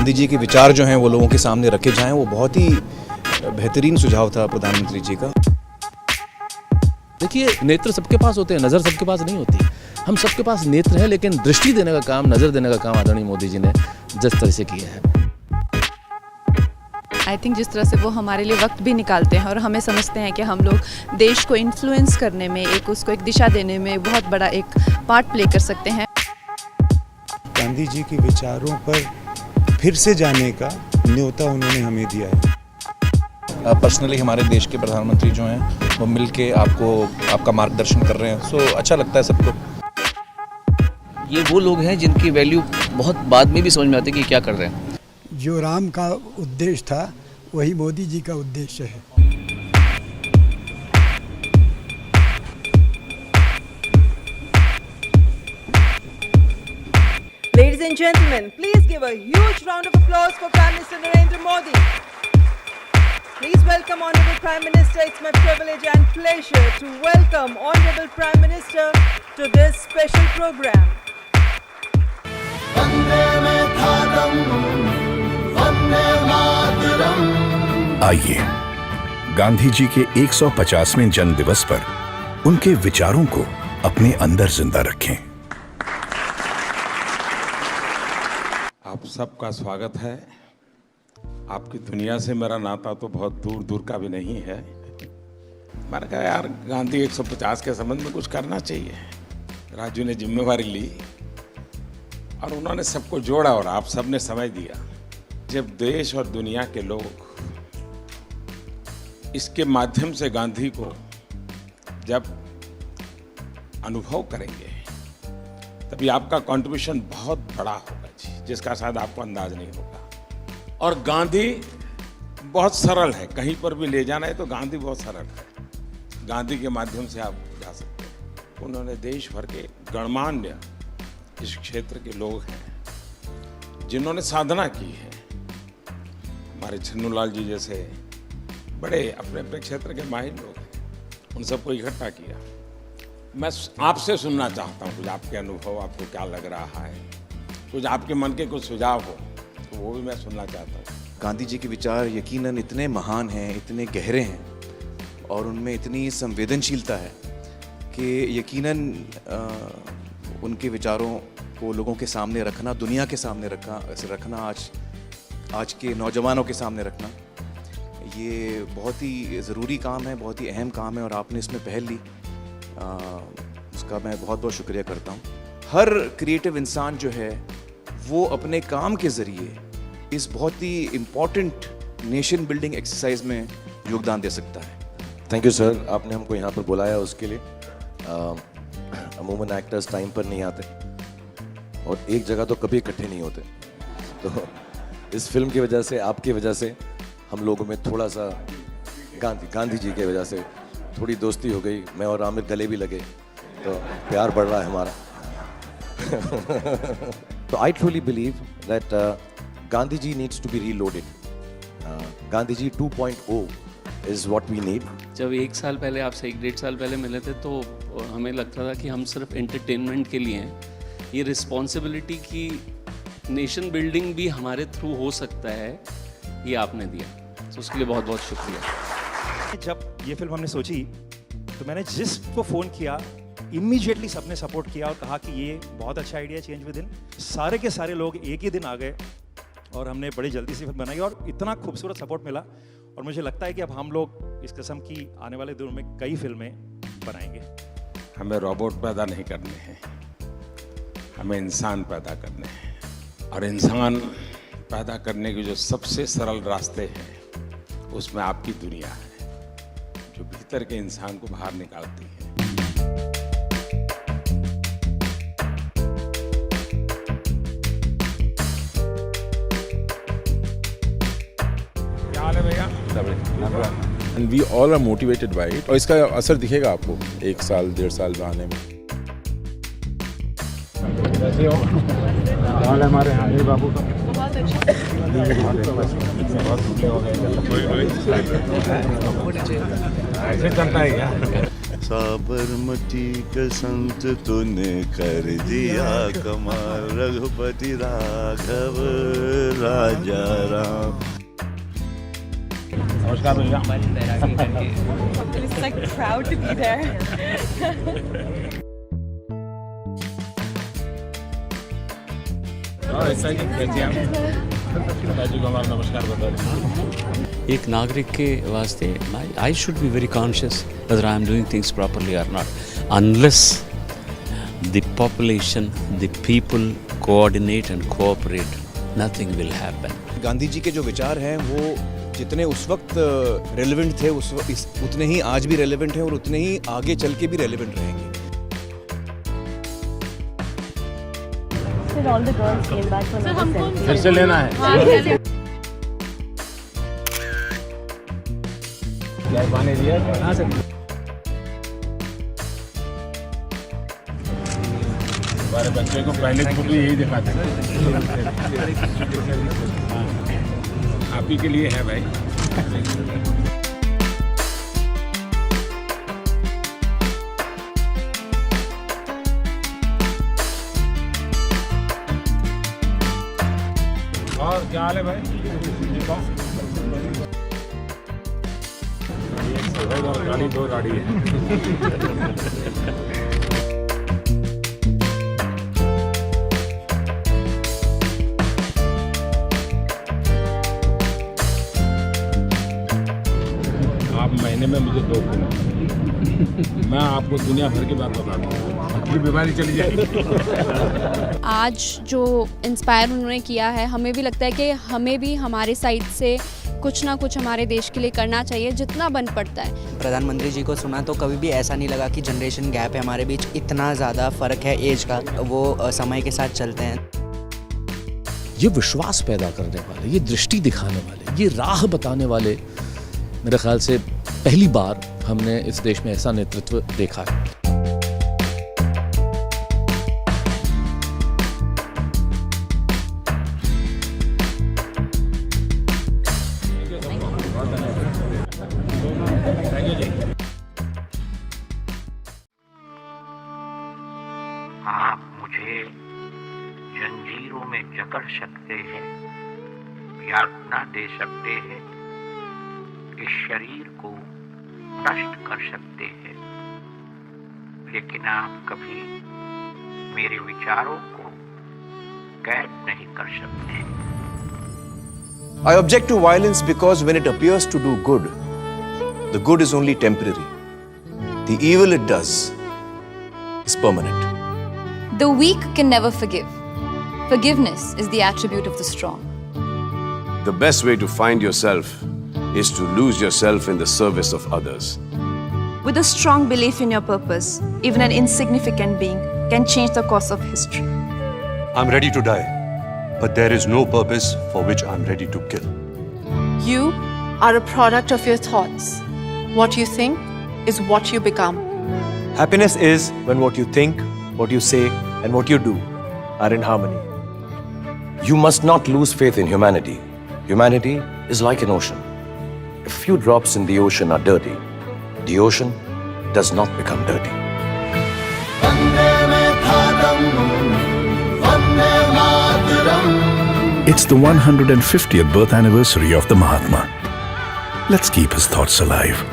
गांधी जी के विचार जो हैं वो लोगों के सामने रखे जाएं, वो बहुत ही बेहतरीन सुझाव था प्रधानमंत्री जी का। देखिए, नेत्र सबके पास होते हैं, नज़र सबके पास नहीं होती। हम सबके पास नेत्र है, लेकिन दृष्टि देने का काम, नज़र देने का काम आदरणीय मोदी जी ने जिस तरह से किया है, आई थिंक जिस तरह से वो हमारे लिए वक्त भी निकालते हैं और हमें समझते हैं कि हम लोग देश को इन्फ्लुएंस करने में, उसको एक दिशा देने में बहुत बड़ा एक पार्ट प्ले कर सकते हैं। गांधी जी के विचारों पर फिर से जाने का न्योता उन्होंने हमें दिया है। पर्सनली हमारे देश के प्रधानमंत्री जो हैं वो मिल के आपका मार्गदर्शन कर रहे हैं, सो अच्छा लगता है सबको। ये वो लोग हैं जिनकी वैल्यू बहुत बाद में भी समझ में आती है कि क्या कर रहे हैं। जो राम का उद्देश्य था वही मोदी जी का उद्देश्य है। Ladies and gentlemen, please give a huge round of applause for Prime Minister Narendra Modi. Please welcome Honorable Prime Minister. It's my privilege and pleasure to welcome Honorable Prime Minister to this special program. आइए गांधी जी के 150वें जन्म दिवस पर उनके विचारों को अपने अंदर जिंदा रखें। आप सबका स्वागत है। आपकी दुनिया से मेरा नाता तो बहुत दूर दूर का भी नहीं है। मैंने कहा यार गांधी 150 के संबंध में कुछ करना चाहिए। राजू ने जिम्मेवारी ली और उन्होंने सबको जोड़ा और आप सबने समय दिया। जब देश और दुनिया के लोग इसके माध्यम से गांधी को जब अनुभव करेंगे तभी आपका कंट्रीब्यूशन बहुत बड़ा होगा जी, जिसका शायद आपको अंदाज नहीं होगा। और गांधी बहुत सरल है, कहीं पर भी ले जाना है तो गांधी बहुत सरल है। गांधी के माध्यम से आप जा सकते हैं। उन्होंने देश भर के गणमान्य इस क्षेत्र के लोग हैं जिन्होंने साधना की है। हमारे छन्नूलाल जी जैसे बड़े अपने अपने क्षेत्र के माहिर लोग हैं, उन सबको इकट्ठा किया। मैं आपसे सुनना चाहता हूँ कुछ आपके अनुभव, आपको क्या लग रहा है, कुछ आपके मन के कुछ सुझाव हो तो वो भी मैं सुनना चाहता हूँ। गांधी जी के विचार यकीनन इतने महान हैं, इतने गहरे हैं और उनमें इतनी संवेदनशीलता है कि यकीनन उनके विचारों को लोगों के सामने रखना, दुनिया के सामने रखना, आज के नौजवानों के सामने रखना, ये बहुत ही ज़रूरी काम है, बहुत ही अहम काम है और आपने इसमें पहल ली, उसका मैं बहुत बहुत शुक्रिया करता हूँ। हर क्रिएटिव इंसान जो है वो अपने काम के ज़रिए इस बहुत ही इम्पॉर्टेंट नेशन बिल्डिंग एक्सरसाइज में योगदान दे सकता है। थैंक यू सर, आपने हमको यहाँ पर बुलाया उसके लिए। अमूमन एक्टर्स टाइम पर नहीं आते और एक जगह तो कभी इकट्ठे नहीं होते, तो इस फिल्म की वजह से, आपकी वजह से हम लोगों में थोड़ा सा गांधी जी की वजह से थोड़ी दोस्ती हो गई। मैं और आमिर गले भी लगे तो प्यार बढ़ रहा है हमारा। तो I truly believe that Gandhi ji needs to be reloaded. Gandhi ji 2.0 is what we need. जब 1 साल पहले आपसे 1-1.5 साल पहले मिले थे तो हमें लगता था कि हम सिर्फ एंटरटेनमेंट के लिए हैं। ये रिस्पॉन्सिबिलिटी की नेशन बिल्डिंग भी हमारे थ्रू हो सकता है, ये आपने दिया, तो उसके लिए बहुत बहुत शुक्रिया। जब ये फिल्म हमने सोची तो मैंने जिसको फ़ोन किया इमीडिएटली सबने सपोर्ट किया और कहा कि ये बहुत अच्छा आइडिया, चेंज विद इन। सारे के सारे लोग एक ही दिन आ गए और हमने बड़ी जल्दी से फिल्म बनाई और इतना खूबसूरत सपोर्ट मिला। और मुझे लगता है कि अब हम लोग इस किस्म की आने वाले दिनों में कई फिल्में बनाएंगे। हमें रोबोट पैदा नहीं करने हैं, हमें इंसान पैदा करने हैं। और इंसान पैदा करने के जो सबसे सरल रास्ते हैं उसमें आपकी दुनिया है, जो भीतर के इंसान को बाहर निकालती है। क्या हाल है भैया? And we all are motivated by it. और इसका असर दिखेगा आपको 1 साल 1.5 साल में आने में। कैसे हो? हाल हमारे हाजिर बाबू का बहुत अच्छा। ऐसे चलता है क्या? साबरमती का संत तूने कर दिया कमाल, रघुपति राघव राजा राम। नमस्कार भैया। It's like proud to be there. नमस्कार बता। एक नागरिक के वास्ते I should be very conscious whether I am doing things properly or not. Unless the population, the people coordinate and cooperate, nothing will happen. Gandhi ji के जो विचार हैं वो जितने उस वक्त रेलेवेंट थे उतने ही आज भी रेलेवेंट हैं और उतने ही आगे चल के भी रेलेवेंट रहेंगे। All the girls came back from the selfie. फिर से लेना है। क्या पानी दिया? हाँ सर। हमारे बच्चे को पहले बुक यही दिखाते हैं। आप ही के लिए है भाई। और क्या हाल है भाई? गाड़ी दो गाड़ी है। आप महीने में मुझे 2 मैं आपको दुनिया भर की बात बता दूँ, बीमारी चली जाएगी। आज जो इंस्पायर उन्होंने किया है, हमें भी लगता है कि हमें भी हमारे साइड से कुछ ना कुछ हमारे देश के लिए करना चाहिए जितना बन पड़ता है। प्रधानमंत्री जी को सुना तो कभी भी ऐसा नहीं लगा कि जनरेशन गैप है हमारे बीच, इतना ज़्यादा फ़र्क है एज का, वो समय के साथ चलते हैं। ये विश्वास पैदा करने वाले, ये दृष्टि दिखाने वाले, ये राह बताने वाले, मेरे ख्याल से पहली बार हमने इस देश में ऐसा नेतृत्व देखा है। आप मुझे जंजीरों में जकड़ सकते हैं, यातना दे सकते हैं, इस शरीर को नष्ट कर सकते हैं, लेकिन आप कभी मेरे विचारों को कैद नहीं कर सकते। I object to violence because when it appears to do good, the good is only temporary. The evil it does is permanent. The weak can never forgive. Forgiveness is the attribute of the strong. The best way to find yourself is to lose yourself in the service of others. With a strong belief in your purpose, even an insignificant being can change the course of history. I'm ready to die, but there is no purpose for which I'm ready to kill. You are a product of your thoughts. What you think is what you become. Happiness is when what you think, what you say, and what you do are in harmony. You must not lose faith in humanity. Humanity is like an ocean. If few drops in the ocean are dirty, the ocean does not become dirty. It's the 150th birth anniversary of the Mahatma. Let's keep his thoughts alive.